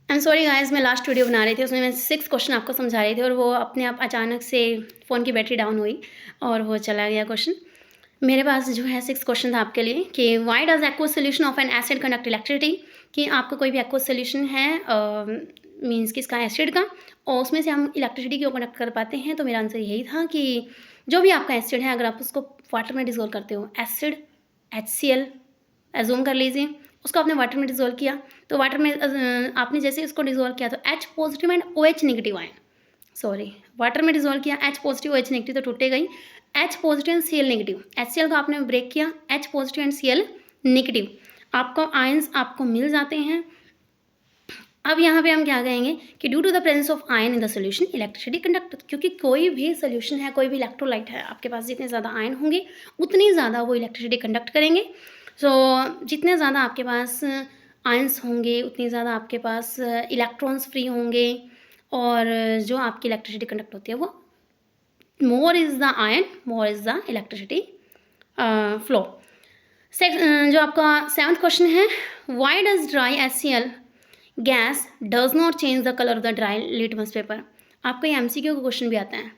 I am sorry guys, मैं last video बना रही थी, उसमें मैं 6 क्वेश्चन आपको समझा रही थी और वो अपने आप अचानक से फ़ोन की बैटरी डाउन हुई और वो चला गया क्वेश्चन। मेरे पास जो है 6 क्वेश्चन था आपके लिए कि why does aqueous solution of an acid conduct electricity, कि आपका कोई भी एक्वस सॉल्यूशन है मीन्स कि इसका एसिड का, और उसमें से हम इलेक्ट्रिसिटी क्यों कंडक्ट कर पाते हैं। तो मेरा आंसर यही था कि जो भी आपका एसिड है, अगर आप उसको वाटर में डिजोल्व करते हो, एसिड HCl एज्यूम कर लीजिए, उसको आपने वाटर में डिजोल्व किया, तो वाटर में आपने जैसे इसको डिजोल्व किया तो H positive and OH negative आए, सॉरी वाटर में डिजोल्व किया H पॉजिटिव OH नेगेटिव तो टूटे गई, H positive and Cl negative, HCl को आपने ब्रेक किया, H positive and Cl negative, आपको आयंस आपको मिल जाते हैं। अब यहाँ पे हम क्या कहेंगे कि due to the presence of ion in the solution electricity conduct, क्योंकि कोई भी सोल्यूशन है, कोई भी इलेक्ट्रोलाइट है, आपके पास जितने ज़्यादा आयन होंगे उतनी ज़्यादा वो इलेक्ट्रिसिटी कंडक्ट करेंगे। सो जितने ज़्यादा आपके पास आयंस होंगे उतनी ज़्यादा आपके पास इलेक्ट्रॉन्स फ्री होंगे, और जो आपकी इलेक्ट्रिसिटी कंडक्ट होती है वो मोर is the ion more is the electricity flow. जो आपका 7th क्वेश्चन है, why does dry HCl gas does not change the colour of the dry litmus paper. आपका ये MCQ का क्वेश्चन भी आता है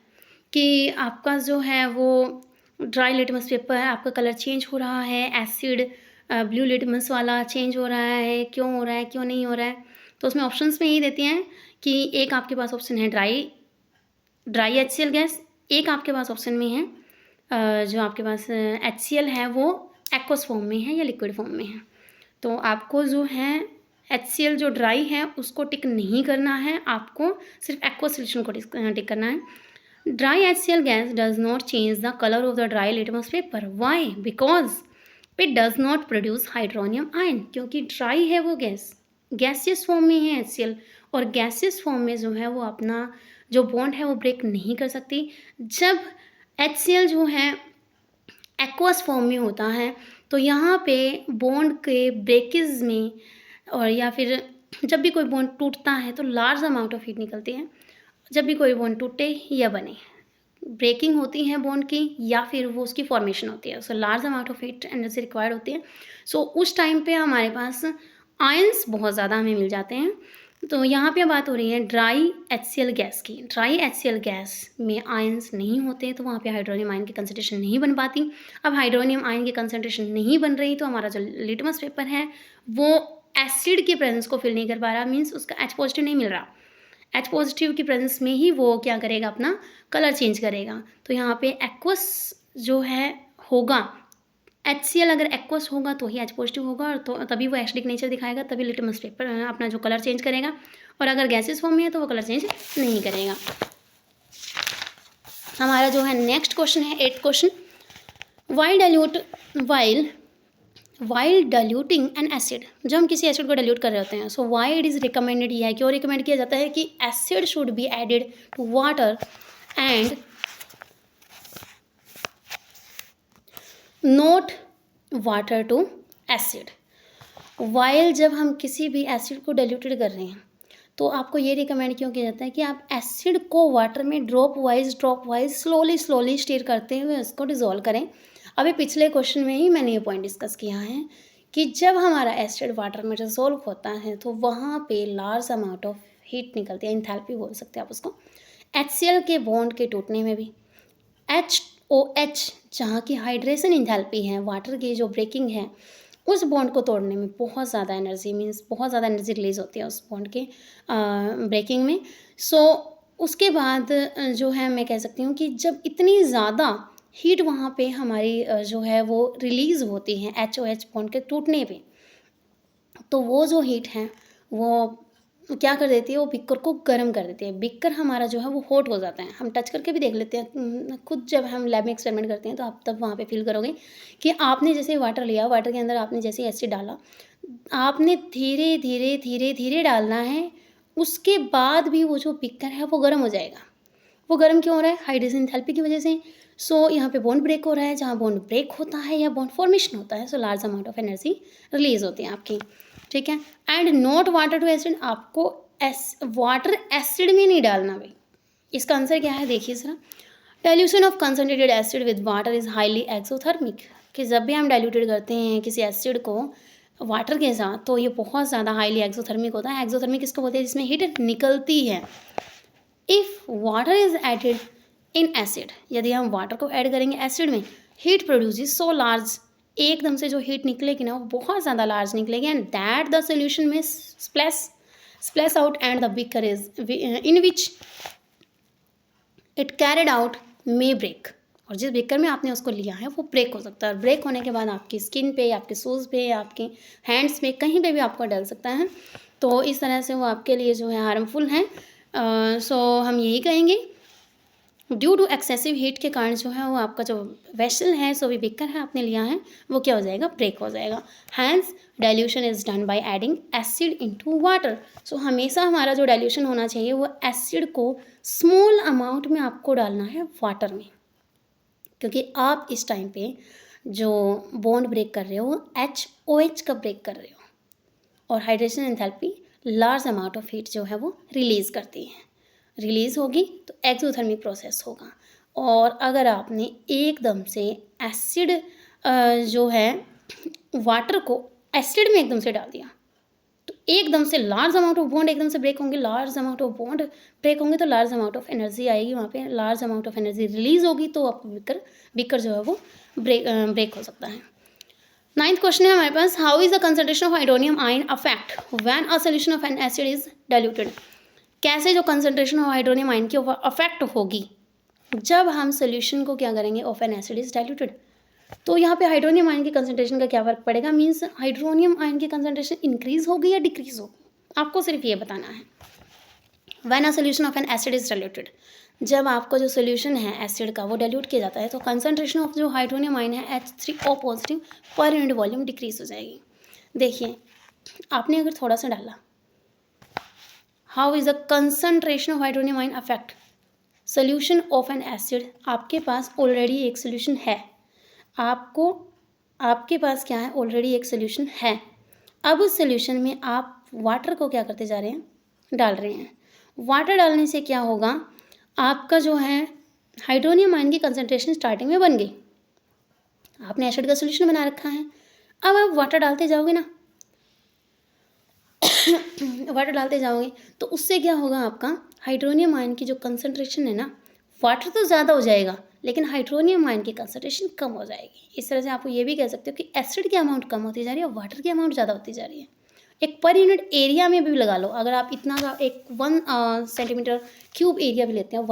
कि आपका जो है वो ड्राई लिटमस पेपर है, आपका कलर चेंज हो रहा है, एसिड ब्लू लिटमस वाला चेंज हो रहा है, क्यों हो रहा है, क्यों नहीं हो रहा है। तो उसमें ऑप्शंस में यही देती हैं कि एक आपके पास ऑप्शन है ड्राई HCl गैस, एक आपके पास ऑप्शन में है जो आपके पास HCl है वो एक्वस फॉर्म में है या लिक्विड फॉर्म में है। तो आपको जो है HCl जो ड्राई है उसको टिक नहीं करना है, आपको सिर्फ एक्वस सोल्यूशन को टिक करना है। Dry HCl gas does not change the colour of the dry litmus paper, why? Because it does not produce hydronium ion, क्योंकि ड्राई है वो गैसियस फॉर्म में है HCl, और गैसियस फॉर्म में जो है वो अपना जो बॉन्ड है वो ब्रेक नहीं कर सकती। जब HCl जो है एक्वस फॉर्म में होता है तो यहाँ पे बॉन्ड के ब्रेकेज में, और या फिर जब भी कोई बॉन्ड टूटता है तो लार्ज अमाउंट ऑफ हीट निकलती है। जब भी कोई बॉन्ड टूटे या बने, ब्रेकिंग होती है बॉन्ड की या फिर वो उसकी फॉर्मेशन होती है, so large amount of heat energy required होती है। सो उस टाइम पे हमारे पास आयंस बहुत ज़्यादा हमें मिल जाते हैं। तो यहाँ पे बात हो रही है ड्राई HCl गैस की। ड्राई HCl गैस में आयंस नहीं होते तो वहाँ पे हाइड्रोनियम आयन की कंसंट्रेशन नहीं बन पाती। अब हाइड्रोनियम आयन की कंसंट्रेशन नहीं बन रही तो हमारा जो लिटमस पेपर है वो एसिड के प्रेजेंस को फिल नहीं कर पा रहा, मीन्स उसका H पॉजिटिव नहीं मिल रहा। H पॉजिटिव की प्रेजेंस में ही वो क्या करेगा, अपना कलर चेंज करेगा। तो यहाँ पे एक्वस जो है होगा, HCl अगर एक्वस होगा तो ही H पॉजिटिव होगा, और तो तभी वो एसिडिक नेचर दिखाएगा, तभी लिटमस पेपर अपना जो कलर चेंज करेगा, और अगर गैसेस फॉर्म में है तो वो कलर चेंज नहीं करेगा। हमारा जो है नेक्स्ट क्वेश्चन है 8th question, while diluting N acid, जब हम किसी एसिड को डाइल्यूट कर रहे होते हैं, so why it is recommended, यह है क्यों रिकमेंड किया जाता है कि acid should be added to water and not water to acid. While जब हम किसी भी एसिड को डाइल्यूटेड कर रहे हैं तो आपको ये रिकमेंड क्यों किया जाता है कि आप एसिड को वाटर में ड्रॉप वाइज स्लोली स्टीर करते हुए उसको डिज़ोल्व करें। अभी पिछले क्वेश्चन में ही मैंने ये पॉइंट डिस्कस किया है कि जब हमारा एसिड वाटर में डिज़ोल्व होता है तो वहाँ पे लार्ज अमाउंट ऑफ हीट निकलती है, इंथैल्पी बोल सकते हैं आप उसको। HCl के बॉन्ड के टूटने में भी, HOH जहाँ की हाइड्रेशन इंथैल्पी है, वाटर की जो ब्रेकिंग है, उस बॉन्ड को तोड़ने में बहुत ज़्यादा एनर्जी, मीन्स बहुत ज़्यादा एनर्जी रिलीज़ होती है उस बॉन्ड के ब्रेकिंग में। सो उसके बाद जो है मैं कह सकती हूँ कि जब इतनी ज़्यादा हीट वहाँ पे हमारी जो है वो रिलीज़ होती है HOH बॉन्ड के टूटने पे, तो वो जो हीट है वो क्या कर देती है, वो बिक्कर को गर्म कर देती है। बिक्कर हमारा जो है वो हॉट हो जाता है, हम टच करके भी देख लेते हैं खुद, जब हम लैब में एक्सपेरिमेंट करते हैं तो आप तब वहाँ पे फील करोगे कि आपने जैसे वाटर लिया, वाटर के अंदर आपने जैसे एसिड डाला, आपने धीरे धीरे धीरे धीरे डालना है, उसके बाद भी वो जो बिक्कर है वो गर्म हो जाएगा। वो गर्म क्यों हो रहा है? हाइड्रेशन एंथैल्पी की वजह से। सो यहाँ पे बॉन्ड ब्रेक हो रहा है, जहाँ बॉन्ड ब्रेक होता है या बॉन्ड फॉर्मेशन होता है, so large amount of energy release होती है आपकी, ठीक है। And not water to acid, आपको वाटर एसिड में नहीं डालना भाई। इसका आंसर क्या है देखिए ज़रा, dilution of concentrated acid with water is highly exothermic, कि जब भी हम डाइल्यूटेड करते हैं किसी एसिड को वाटर के साथ, तो ये बहुत ज़्यादा हाईली एक्सोथर्मिक होता है। एक्सोथर्मिक किसको बोलते हैं? जिसमें हीट निकलती है। If water is added in acid, यदि हम वाटर को ऐड करेंगे एसिड में, हीट प्रोड्यूसेस सो लार्ज, एकदम से जो हीट निकलेगी ना वो बहुत ज़्यादा लार्ज निकलेगी, एंड दैट द सोल्यूशन में splash out and the beaker is in which it carried out may break, और जिस बेकर में आपने उसको लिया है वो ब्रेक हो सकता है। और ब्रेक होने के बाद आपकी स्किन पे, आपके शूज़ पे, आपके हैंड्स पे, कहीं पे भी आपको डल सकता है। तो इस तरह से वो आपके लिए जो है हार्मफुल है। सो हम यही कहेंगे, ड्यू टू एक्सेसिव हीट के कारण जो है वो आपका जो वेसल है, सो भी बेकर है आपने लिया है, वो क्या हो जाएगा? ब्रेक हो जाएगा। Hence dilution is done by adding acid into water. So हमेशा हमारा जो डाइल्यूशन होना चाहिए वो एसिड को स्मॉल अमाउंट में आपको डालना है वाटर में, क्योंकि आप इस टाइम पे जो बॉन्ड ब्रेक कर रहे हो वो HOH का ब्रेक कर रहे हो, और hydration enthalpy large amount of heat जो है वो रिलीज़ करती है। रिलीज़ होगी तो एक्सोथर्मिक प्रोसेस होगा। और अगर आपने एकदम से एसिड जो है वाटर को एसिड में एकदम से डाल दिया तो एकदम से लार्ज अमाउंट ऑफ बॉन्ड एकदम से ब्रेक होंगे, large amount of bond break होंगे तो लार्ज अमाउंट ऑफ एनर्जी आएगी, वहाँ पे large amount of energy release होगी, तो आपको बीकर जो है वो ब्रेक हो सकता है। 9th क्वेश्चन है हमारे पास, how is the concentration of hydronium ion affect when a solution of an acid is diluted. कैसे जो कंसंट्रेशन ऑफ हाइड्रोनियम आयन की वो अफेक्ट होगी जब हम सोल्यूशन को क्या करेंगे, of an acid is diluted. तो यहाँ पे हाइड्रोनियम आयन की कंसंट्रेशन का क्या फर्क पड़ेगा, मीन्स हाइड्रोनियम आयन की कंसंट्रेशन इंक्रीज होगी या डिक्रीज होगी, आपको सिर्फ ये बताना है। When a solution of an acid is diluted, जब आपका जो सोल्यूशन है एसिड का वो डाइल्यूट किया जाता है तो कंसंट्रेशन ऑफ जो हाइड्रोनियम आयन है H3O पॉजिटिव पर यूनिट वॉल्यूम डिक्रीज हो जाएगी। देखिए आपने अगर थोड़ा सा डाला, how is the concentration of hydronium ion affect solution of an acid. आपके पास ऑलरेडी एक सोल्यूशन है, आपके पास क्या है, ऑलरेडी एक सोल्यूशन है। अब उस सोल्यूशन में आप वाटर को क्या करते जा रहे हैं, डाल रहे हैं। वाटर डालने से क्या होगा, आपका जो है हाइड्रोनियम आयन की कंसंट्रेशन स्टार्टिंग में बन गई, आपने एसिड का सोल्यूशन बना रखा है। अब आप वाटर डालते जाओगे ना वाटर डालते जाओगे तो उससे क्या होगा, आपका हाइड्रोनियम आयन की जो कंसंट्रेशन है ना, वाटर तो ज़्यादा हो जाएगा लेकिन हाइड्रोनियम आयन की कंसंट्रेशन कम हो जाएगी। इस तरह से आप ये भी कह सकते हो कि एसिड की अमाउंट कम होती जा रही है और वाटर की अमाउंट ज़्यादा होती जा रही है। एक पर यूनिट एरिया में भी लगा लो, अगर आप इतना का एक 1 सेंटीमीटर क्यूब एरिया भी लेते हो,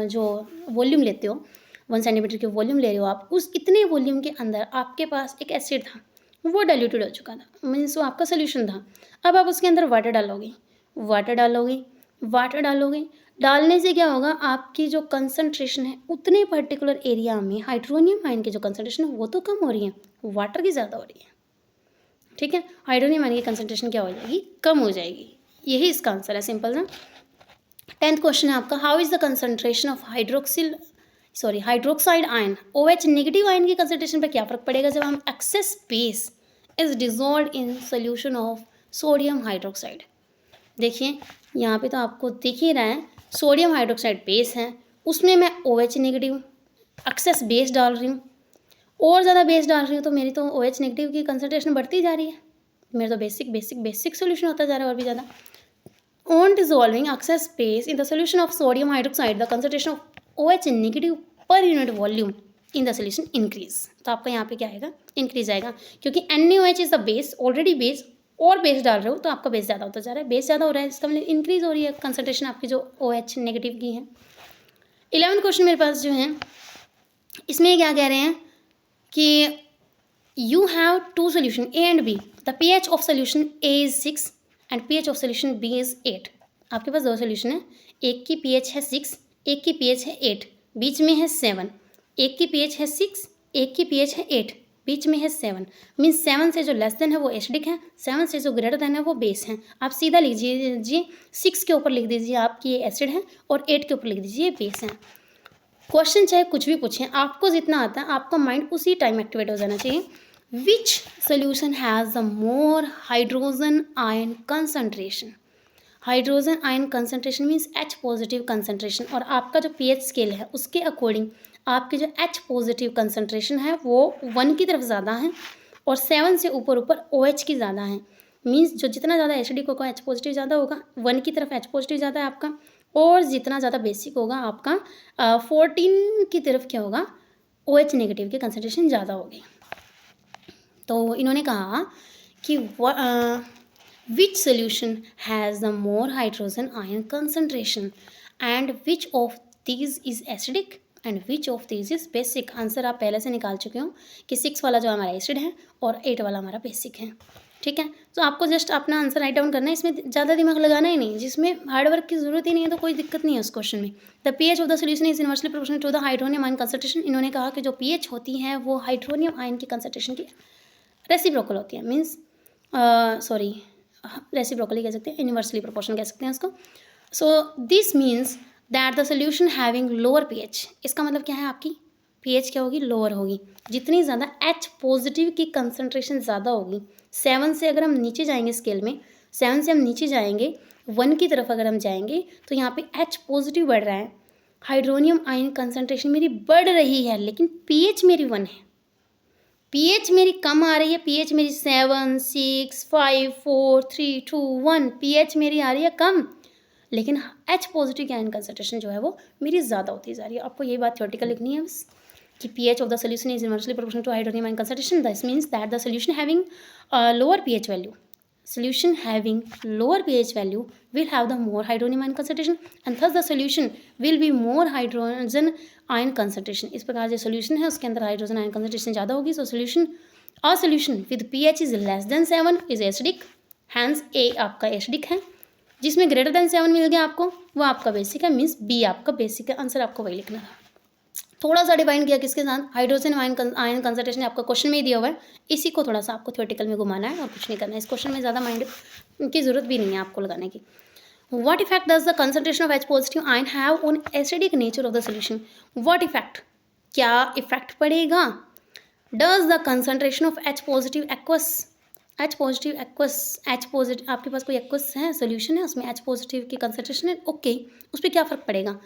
जो वॉल्यूम लेते हो 1 सेंटीमीटर क्यूब वॉल्यूम ले रहे हो आप, उस इतने वॉल्यूम के अंदर आपके पास एक एसिड था, वो डाइल्यूटेड हो चुका था, मीन्स वो आपका सोल्यूशन था। अब आप उसके अंदर वाटर डालोगे, डालने से क्या होगा, आपकी जो कंसंट्रेशन है उतने पर्टिकुलर एरिया में हाइड्रोनियम आयन की जो कंसंट्रेशन है वो तो कम हो रही है, वाटर की ज़्यादा हो रही है। ठीक है, हाइड्रोनियम आयन की कंसंट्रेशन क्या हो जाएगी, कम हो जाएगी। यही इसका आंसर है, सिंपल ना। 10th क्वेश्चन है आपका, how is the concentration of hydroxide ion OH negative ion की कंसंट्रेशन पर क्या फर्क पड़ेगा जब हम excess base is dissolve in solution of sodium hydroxide. देखिए यहाँ पे तो आपको दिख ही रहा है, सोडियम हाइड्रोक्साइड बेस है, उसमें मैं OH नेगेटिव एक्सेस बेस डाल रही हूँ, और ज़्यादा बेस डाल रही हूँ तो मेरी तो OH नेगेटिव की कंसंट्रेशन बढ़ती जा रही है, मेरा तो बेसिक सोल्यूशन होता जा रहा है और भी ज़्यादा। On dissolving excess base in the solution of sodium hydroxide the concentration of OH negative per unit volume in the solution increase. तो आपका यहाँ पे क्या आएगा, इंक्रीज आएगा, क्योंकि NaOH is the base, already base, और बेस डाल रहे हो तो आपका बेस ज़्यादा होता जा रहा है, बेस ज़्यादा हो रहा है इसका मतलब इंक्रीज हो रही है कंसंट्रेशन आपकी जो OH नेगेटिव की है। 11th क्वेश्चन मेरे पास जो है, इसमें क्या कह रहे हैं कि you have 2 solution A and B, the pH of solution A is 6 and pH of solution B is 8। आपके पास 2 सोल्यूशन है, एक की pH है 6, एक की pH है 8, बीच में है 7, एक की pH है 6, एक की pH है 8, बीच में है 7, मीन्स 7 से जो लेस देन है वो एसिडिक है, 7 से जो ग्रेटर देन है वो बेस है। आप सीधा लिख दीजिए 6 के ऊपर लिख दीजिए आपकी ये एसिड है और 8 के ऊपर लिख दीजिए बेस है। क्वेश्चन चाहे कुछ भी पूछें, आपको जितना आता है आपका माइंड उसी टाइम एक्टिवेट हो जाना चाहिए। Which solution has the more hydrogen ion concentration. Hydrogen ion concentration means H positive concentration, और आपका जो pH स्केल है उसके अकॉर्डिंग आपकी जो H पॉजिटिव कंसंट्रेशन है वो 1 की तरफ ज़्यादा है और 7 से ऊपर ऊपर OH की ज़्यादा है। मीन्स जो जितना ज़्यादा एसिडिक होगा H पॉजिटिव ज़्यादा होगा, 1 की तरफ H पॉजिटिव ज़्यादा है आपका, और जितना ज़्यादा बेसिक होगा आपका 14 की तरफ क्या होगा, OH नेगेटिव की कंसनट्रेशन ज़्यादा होगी। तो इन्होंने कहा कि which solution has the more hydrogen ion concentration and which of these is acidic and which of these is basic। Answer आप पहले से निकाल चुके हो कि 6 वाला जो हमारा एसिड है और 8 वाला हमारा बेसिक है। ठीक है, तो आपको जस्ट अपना आंसर राइट डाउन करना है, इसमें ज़्यादा दिमाग लगाना ही नहीं, जिसमें हार्ड वर्क की जरूरत ही नहीं है, तो कोई दिक्कत नहीं है उस क्वेश्चन में। The pH of the solution is inversely proportional to the hydronium ion concentration. इन्होंने कहा कि जो पीएच होती है वो हाइड्रोनियम आयन की कंसंट्रेशन की रेसिप्रोकल होती है। मीन्स सॉरी रेसिप्रोकली कह सकते हैं, इनवर्सली प्रोपोर्शनल कह सकते हैं उसको। So this means that the solution having lower pH, इसका मतलब क्या है, आपकी पीएच क्या होगी, लोअर होगी। जितनी ज़्यादा H पॉजिटिव की कंसंट्रेशन ज़्यादा होगी, 7 से अगर हम नीचे जाएंगे स्केल में, 7 से हम नीचे जाएंगे 1 की तरफ अगर हम जाएंगे, तो यहाँ पे H पॉजिटिव बढ़ रहा है, हाइड्रोनियम आयन कंसंट्रेशन मेरी बढ़ रही है, लेकिन पीएच मेरी 1 है, पीएच मेरी कम आ रही है, पीएच मेरी 7, 6, 5, 4, 3, 2, 1, पीएच मेरी आ रही है कम, लेकिन H पॉजिटिव की आयन कंसंट्रेशन जो है वो मेरी ज़्यादा होती जा रही है। आपको ये बात थ्योरेटिकल लिखनी है बस, कि pH of the solution is inversely proportional to hydronium ion concentration. This means that the solution having lower pH value, solution having lower pH value will have the more hydronium ion concentration, and thus the solution will be more hydrogen ion concentration। इस प्रकार जो solution है उसके अंदर hydrogen ion concentration ज़्यादा होगी। So solution with pH is less than 7 is acidic, hence A आपका acidic है। जिसमें ग्रेटर देन 7 मिल गया आपको, वो आपका बेसिक है, मीन्स बी आपका बेसिक है। आंसर आपको वही लिखना था। थोड़ा सा डिफाइन किया किसके साथ, हाइड्रोजन आयन कंसंट्रेशन आपका क्वेश्चन में ही दिया हुआ है, इसी को थोड़ा सा आपको थ्योरेटिकल में घुमाना है और कुछ नहीं करना है। इस क्वेश्चन में ज़्यादा माइंड की जरूरत भी नहीं है आपको लगाने की। What effect does the concentration of H positive ion have on acidic nature of the solution. What effect, क्या इफेक्ट पड़ेगा, does the concentration of H positive aqueous, H positive aqueous, H positive आपके पास कोई aqueous है, solution है, उसमें H positive की concentration है, okay, उस पर क्या फ़र्क पड़ेगा,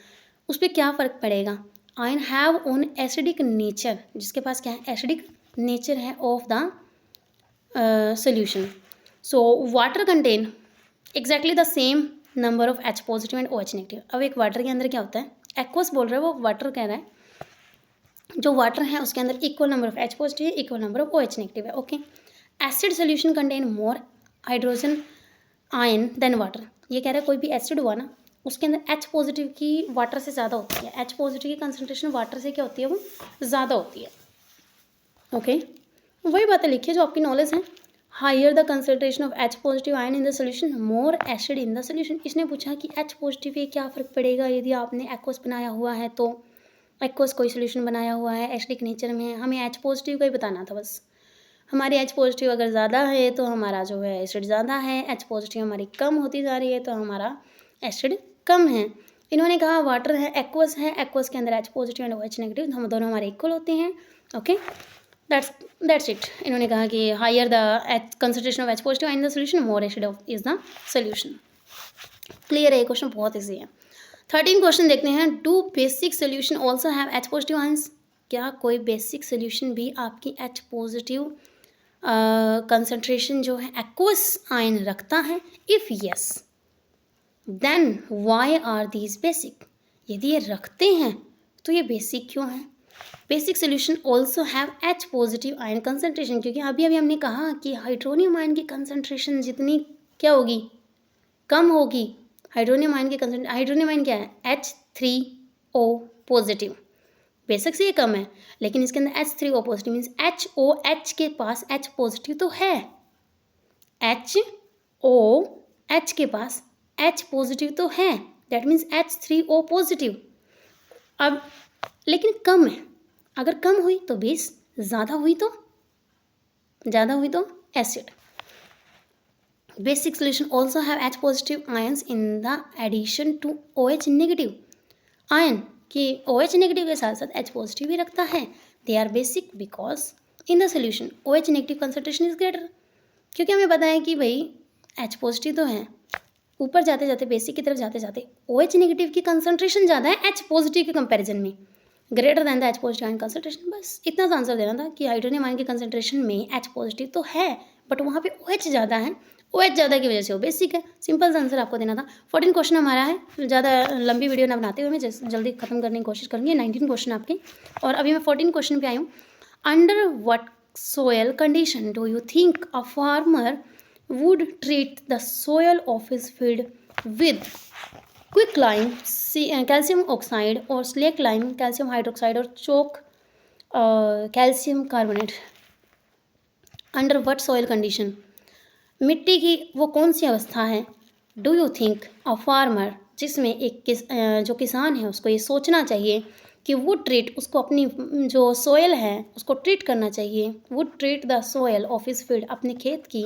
उस पर क्या फ़र्क पड़ेगा। Ion have on acidic nature, जिसके पास क्या है, एसिडिक नेचर है of the solution. So water contain exactly the same number of H positive and OH negative. अब एक वाटर के अंदर क्या होता है, एक्वस बोल रहा है, वो वाटर कह रहा है, जो वाटर है उसके अंदर equal number of H positive है, equal number of OH negative है, okay. Acid solution contain more hydrogen ion than water. ये कह रहा है कोई भी एसिड हुआ ना, उसके अंदर H पॉजिटिव की वाटर से ज़्यादा होती है, H पॉजिटिव की कंसंट्रेशन वाटर से क्या होती है, वो ज़्यादा होती है, ओके। वही बातें लिखिए जो आपकी नॉलेज है। Higher the concentration of H positive ion in the solution, more acid in the solution. इसने पूछा कि H पॉजिटिव पे क्या फ़र्क पड़ेगा यदि आपने एक्वस बनाया हुआ है, तो एक्वस कोई सोल्यूशन बनाया हुआ है एसिडिक नेचर में, हमें H पॉजिटिव का ही बताना था बस। हमारी H पॉजिटिव अगर ज़्यादा है तो हमारा जो है एसिड ज़्यादा है, H पॉजिटिव हमारी कम होती जा रही है तो हमारा एसिड कम है। इन्होंने कहा वाटर है, एक्वस है, एक्वस के अंदर H positive and OH negative, हम दोनों हमारे इक्वल होते हैं, ओके, दैट्स इट। इन्होंने कहा कि higher the concentration of H positive in the solution, more acid is the solution. Clear है, ये क्वेश्चन बहुत ईजी है। 13 क्वेश्चन देखते हैं। Do basic solution also have H positive ions, क्या कोई बेसिक सोल्यूशन भी आपकी H पॉजिटिव कंसंट्रेशन जो है एक्वस आयन रखता है। If yes then why are these basic, यदि ये रखते हैं तो ये बेसिक क्यों है। Basic solution also have H positive ion concentration, क्योंकि अभी हमने कहा कि हाइड्रोनियम आयन की कंसंट्रेशन जितनी क्या होगी, कम होगी। हाइड्रोनियम आयन की कंसंट्रेशन, हाइड्रोनियम आयन क्या है, H3O पॉजिटिव, बेसिक से ये कम है, लेकिन इसके अंदर H3O पॉजिटिव मीन्स HOH के पास H पॉजिटिव तो है, HOH के पास H पॉजिटिव तो है, दैट मीन्स H3O पॉजिटिव। अब लेकिन कम है, अगर कम हुई तो बेस, ज़्यादा हुई तो acid. Basic solution also have H positive ions in the addition to OH negative ion, कि OH नेगेटिव के साथ साथ H पॉजिटिव भी रखता है। They are basic because in the solution OH negative concentration is greater, क्योंकि हमें पता है कि भाई H पॉजिटिव तो है, ऊपर जाते जाते बेसिक की तरफ जाते जाते OH नेगेटिव की कंसंट्रेशन ज़्यादा है H पॉजिटिव के कंपैरिजन में, greater than the H positive ion concentration. बस इतना सा आंसर देना था कि हाइड्रोनियम आयन की कंसनट्रेशन में एच पॉजिटिव तो है बट वहाँ पे ओ एच ज़्यादा है, ओ एच ज़्यादा की वजह से वो बेसिक है। सिंपल सा आंसर आपको देना था। 14 क्वेश्चन हमारा है, ज़्यादा लंबी वीडियो ना बनाते हुए मैं जल्दी खत्म करने की कोशिश करूँगी। 19 क्वेश्चन आपके और अभी मैं 14 क्वेश्चन पे आई हूँ। Under what soil condition do you think a farmer would treat the soil of his field with quicklime, calcium oxide or slakelime, calcium hydroxide or chalk, calcium carbonate? Under what soil condition, मिट्टी की वो कौन सी अवस्था है, do you think a farmer, जिसमें जो किसान है उसको ये सोचना चाहिए कि वुड ट्रीट, उसको अपनी जो सोयल है उसको ट्रीट करना चाहिए, would treat the soil of his field, अपने खेत की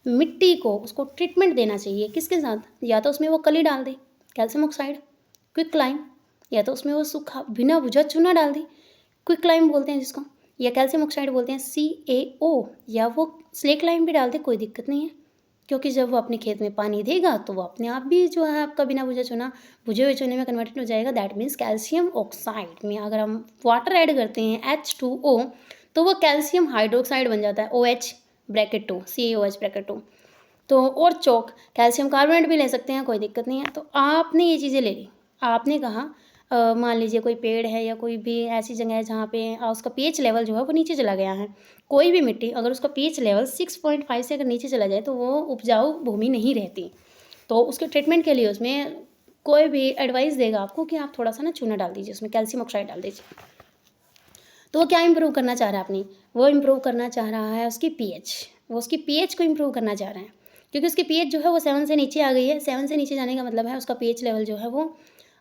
मिट्टी को उसको ट्रीटमेंट देना चाहिए किसके साथ, या तो उसमें वो कली डाल दे कैल्शियम ऑक्साइड क्विकलाइम, या तो उसमें वो सूखा बिना बुझा चूना डाल दे क्विकलाइम बोलते हैं जिसको, या कैल्शियम ऑक्साइड बोलते हैं CaO, या वो स्लेक लाइम भी डाल दे, कोई दिक्कत नहीं है क्योंकि जब वो अपने खेत में पानी देगा तो वो अपने आप भी जो है आपका बिना बुझे चूना बुझे हुए चूने में कन्वर्टेड हो जाएगा। दैट मीन्स कैल्शियम ऑक्साइड में अगर हम वाटर ऐड करते हैं H2O तो वो कैल्शियम हाइड्रोक्साइड बन जाता है OH ब्रैकेट 2 CaOH ब्रैकेट 2। तो और चौक कैल्शियम कार्बोनेट भी ले सकते हैं, कोई दिक्कत नहीं है। तो आपने ये चीज़ें ले ली, आपने कहा मान लीजिए कोई पेड़ है या कोई भी ऐसी जगह है जहाँ पे उसका पीएच लेवल जो है वो नीचे चला गया है, कोई भी मिट्टी अगर उसका पीएच लेवल 6.5 से अगर नीचे चला जाए तो वो उपजाऊ भूमि नहीं रहती। तो उसके ट्रीटमेंट के लिए उसमें कोई भी एडवाइस देगा आपको कि आप थोड़ा सा ना चूना डाल दीजिए, उसमें कैल्शियम ऑक्साइड डाल दीजिए। तो वो क्या इम्प्रूव करना चाह रहा है अपनी, वो इम्प्रूव करना चाह रहा है उसकी पीएच, वो उसकी पीएच को इम्प्रूव करना चाह रहे हैं क्योंकि उसकी पीएच जो है वो 7 से नीचे आ गई है। 7 से नीचे जाने का मतलब है उसका पीएच लेवल जो है वो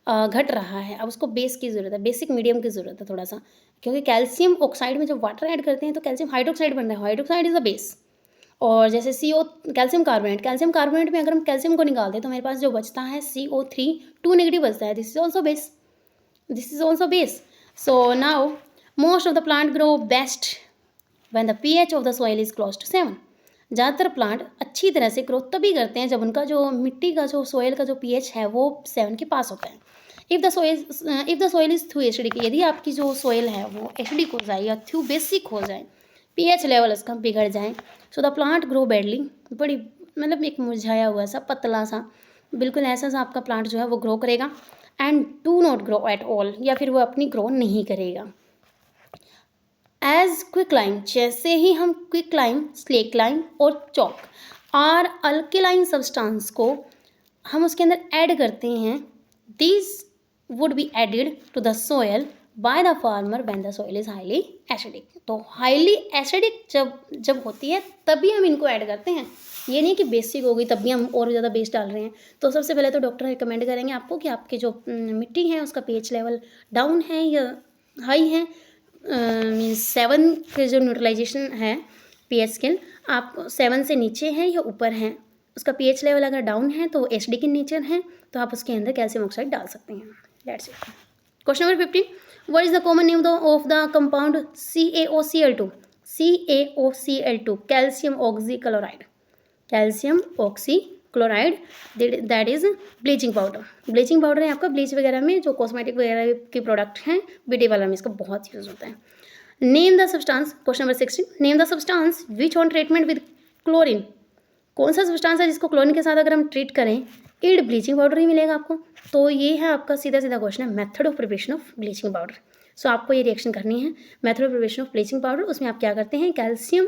घट रहा है। अब उसको बेस की ज़रूरत है, बेसिक मीडियम की ज़रूरत है थोड़ा सा, क्योंकि कैल्शियम ऑक्साइड में जब वाटर ऐड करते हैं तो कैल्शियम हाइड्रोक्साइड बन रहा है, हाइड्रोक्साइड इज़ अ बेस। और जैसे CO कैल्शियम कार्बोनेट में अगर हम कैल्शियम को निकाल दें तो मेरे पास जो बचता है CO3 2 नेगेटिव बचता है, this is also base. So now most of the plant grow best when the pH of the soil is close to 7। ज़्यादातर प्लांट अच्छी तरह से ग्रोथ तभी करते हैं जब उनका जो मिट्टी का जो सोयल का जो pH है वो 7 के पास होता है। If the soil is through acidic, यदि आपकी जो सोयल है वो एसिडिक हो जाए या थ्रू बेसिक हो जाए, pH लेवल उसका बिगड़ जाए, so the plant grow badly, बड़ी मतलब एक मुरझाया हुआ सा पतला सा बिल्कुल ऐसा सा आपका प्लांट जो है वो ग्रो करेगा। And do not grow at all, या फिर वो अपनी ग्रो नहीं करेगा। एज क्विकलाइम, जैसे ही हम क्विकलाइम स्लेकलाइम और चॉक आर अल्केलाइन सब्सटेंस को हम उसके अंदर ऐड करते हैं, this would be added to the soil by the farmer when the soil is highly acidic. तो हाईली एसिडिक जब होती है तभी हम इनको ऐड करते हैं, ये नहीं कि बेसिक हो गई तब भी हम और ज़्यादा बेस डाल रहे हैं। तो सबसे पहले तो डॉक्टर रिकमेंड करेंगे आपको कि आपकी जो मिट्टी है उसका pH लेवल डाउन है या हाई है, मीन्स 7 के जो न्यूट्रलाइजेशन है pH स्केल आप 7 से नीचे हैं या ऊपर हैं, उसका pH लेवल अगर डाउन है तो एसिडिक इन नेचर है, तो आप उसके अंदर कैल्शियम ऑक्साइड डाल सकते हैं। That's it. Question number 15, what is the common name of the compound CaOCl2? CaOCl2 calcium oxychloride, calcium oxychloride, that is bleaching powder. Bleaching powder है आपका ब्लीच वगैरह में, जो कॉस्मेटिक वगैरह के प्रोडक्ट हैं ब्यूटी पार्लर में इसका बहुत यूज़ होता है। Name the substance, question number 16, name the substance which on treatment with chlorine, कौन सा सब्सटेंस है जिसको क्लोरीन के साथ अगर हम ट्रीट करें इड ब्लीचिंग पाउडर ही मिलेगा आपको। तो ये है आपका सीधा सीधा क्वेश्चन है, method of preparation of bleaching powder. So आपको ये रिएक्शन करनी है, method of preparation of bleaching powder. उसमें आप क्या करते हैं, कैल्शियम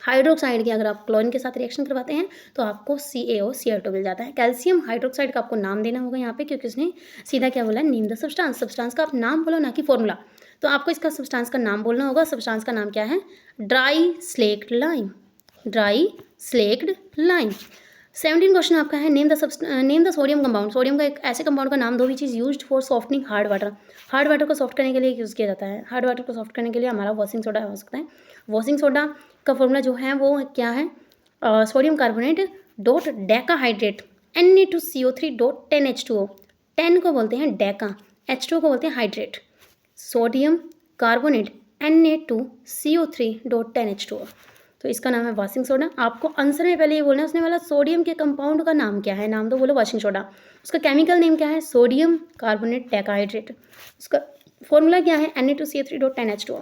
हाइड्रोक्साइड की अगर आप क्लोरीन के साथ रिएक्शन करवाते हैं तो आपको CaOCl2 मिल जाता है। कैल्शियम हाइड्रोक्साइड का आपको नाम देना होगा यहाँ पे, क्योंकि उसने सीधा क्या बोला, नेम द सब्सटेंस, सब्सटेंस का आप नाम बोलो ना कि फॉर्मूला। तो आपको इसका सब्सटेंस का नाम बोलना होगा। सब्सटेंस का नाम क्या है, dry slaked lime, dry slaked lime. 17 question आपका है, name the sodium compound, sodium का एक ऐसे कंपाउंड का नाम दो which is used for softening hard water, hard water को सॉफ्ट करने के लिए यूज़ किया जाता है। हार्ड वाटर को सॉफ्ट करने के लिए हमारा वॉशिंग सोडा हो सकता है। वॉशिंग सोडा का फॉर्मूला जो है वो क्या है, sodium carbonate dot Deka hydrate Na2CO3 dot 10H2O, 10 को बोलते हैं डेका, H2O को बोलते हैं hydrate, sodium carbonate Na2CO3 dot 10H2O। तो इसका नाम है वॉशिंग सोडा। आपको आंसर में पहले ये बोलना है उसने वाला सोडियम के कंपाउंड का नाम क्या है, नाम तो बोलो वॉशिंग सोडा। उसका केमिकल नेम क्या है, सोडियम कार्बोनेट डेकाहाइड्रेट। उसका फॉर्मूला क्या है, Na2CO3.10H2O।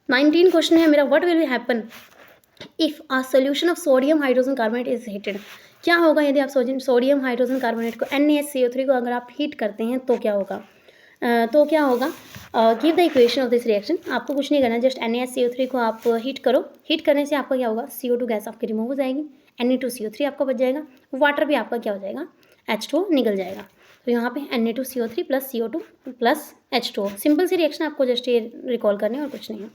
19 क्वेश्चन है मेरा, what will be happen if a solution of sodium hydrogen carbonate is heated. क्या होगा यदि आप सोडियम हाइड्रोजन कार्बोनेट को NaCO3 को अगर आप हीट करते हैं तो क्या होगा। Give the equation of this reaction. आपको कुछ नहीं करना, जस्ट NaCO3 को आप हीट करो। हीट करने से आपका क्या होगा, CO2 गैस आपकी रिमूव हो जाएगी, Na2CO3 आपका बच जाएगा, वाटर भी आपका क्या हो जाएगा, H2O निकल जाएगा। तो यहाँ पे Na2CO3 plus CO2 plus H2O, simple सी रिएक्शन आपको जस्ट ये रिकॉल करनी है और कुछ नहीं है।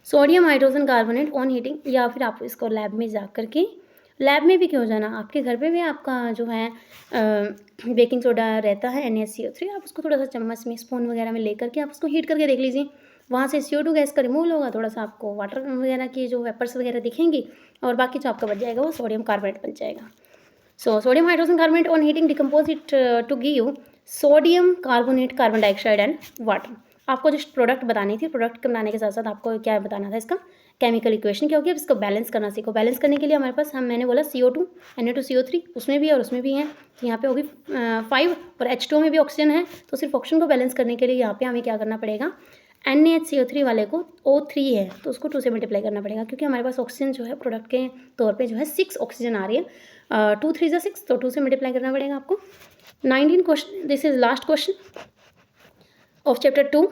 Sodium hydrogen carbonate on heating, या फिर आप इसको लैब में जा करके, लैब में भी क्यों जाना, आपके घर पे भी आपका जो है बेकिंग सोडा रहता है NaCO3, आप उसको थोड़ा सा चम्मच में स्पून वगैरह में लेकर के आप उसको हीट करके देख लीजिए, वहाँ से CO2 गैस का रिमूवल होगा, थोड़ा सा आपको वाटर वगैरह की जो वेपर्स वगैरह दिखेंगी और बाकी जो आपका बच जाएगा वो सोडियम कार्बोनेट बन जाएगा। So sodium hydrogen carbonate on heating decompose it to give sodium carbonate, carbon dioxide and water. आपको जस्ट प्रोडक्ट बतानी थी, प्रोडक्ट बनाने के साथ साथ आपको क्या बताना था, इसका केमिकल इक्वेशन क्या होगी, अब इसको बैलेंस करना सीखो। बैलेंस करने के लिए हमारे पास मैंने बोला CO2 Na2CO3 उसमें भी और उसमें भी है, तो यहाँ पे होगी 5 और H2O में भी ऑक्सीजन है, तो सिर्फ ऑक्सीजन को बैलेंस करने के लिए यहाँ पे हमें क्या करना पड़ेगा, NaCO3 वाले को O3 है तो उसको 2 से मल्टीप्लाई करना पड़ेगा, क्योंकि हमारे पास ऑक्सीजन जो है प्रोडक्ट के तौर पे जो है 6 ऑक्सीजन आ रही है, 2 3 ज़ा 6, तो 2 से मल्टीप्लाई करना पड़ेगा आपको। 19 question, this is last question of chapter 2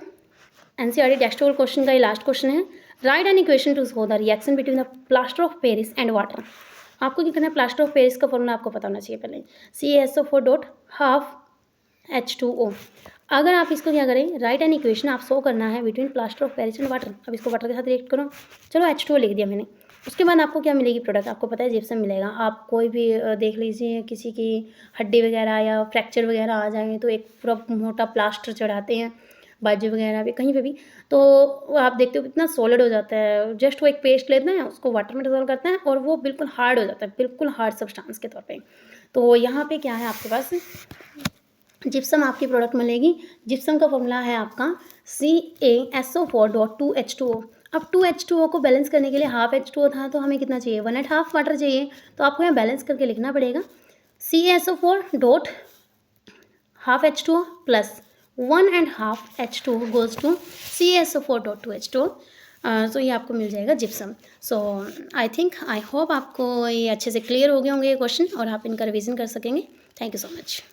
NCERT text book question का ये लास्ट क्वेश्चन है। Right an equation two show the reaction between the plaster of Paris and water. आपको क्या करना है, प्लास्टर ऑफ पेरिस का फॉर्मूला आपको पता होना चाहिए पहले, CaSO4.12H2O। अगर आप इसको क्या करें, राइट एन इक्वेशन आप शो करना है between plaster of Paris and water. अब इसको वाटर के साथ रिएक्ट करो, चलो H2O लिख दिया मैंने। उसके बाद आपको क्या मिलेगी प्रोडक्ट, आपको पता है जिप्सम मिलेगा। आप कोई भी देख लीजिए, किसी की हड्डी वगैरह या फ्रैक्चर वगैरह आ जाए तो एक पूरा मोटा प्लास्टर चढ़ाते हैं, बाजू वगैरह भी कहीं पे भी, तो आप देखते हो कितना सॉलिड हो जाता है। जस्ट वो एक पेस्ट लेते हैं, उसको वाटर में डिसॉल्व करते हैं और वो बिल्कुल हार्ड हो जाता है, बिल्कुल हार्ड सब्सटेंस के तौर पे। तो यहाँ पे क्या है आपके पास, जिप्सम आपकी प्रोडक्ट मिलेगी। जिप्सम का फॉर्मूला है आपका CaSO4.2H2O। अब 2H2O को बैलेंस करने के लिए हाफ H2O था, तो हमें कितना चाहिए, 1.5 वाटर चाहिए, तो आपको यहाँ बैलेंस करके लिखना पड़ेगा CaSO4.12H2O plus 1.5 H2O goes to CaSO4.2H2O। सो ये आपको मिल जाएगा जिप्सम। सो आई होप आपको ये अच्छे से क्लियर हो गए होंगे ये क्वेश्चन और आप इनका रिवीजन कर सकेंगे। Thank you so much.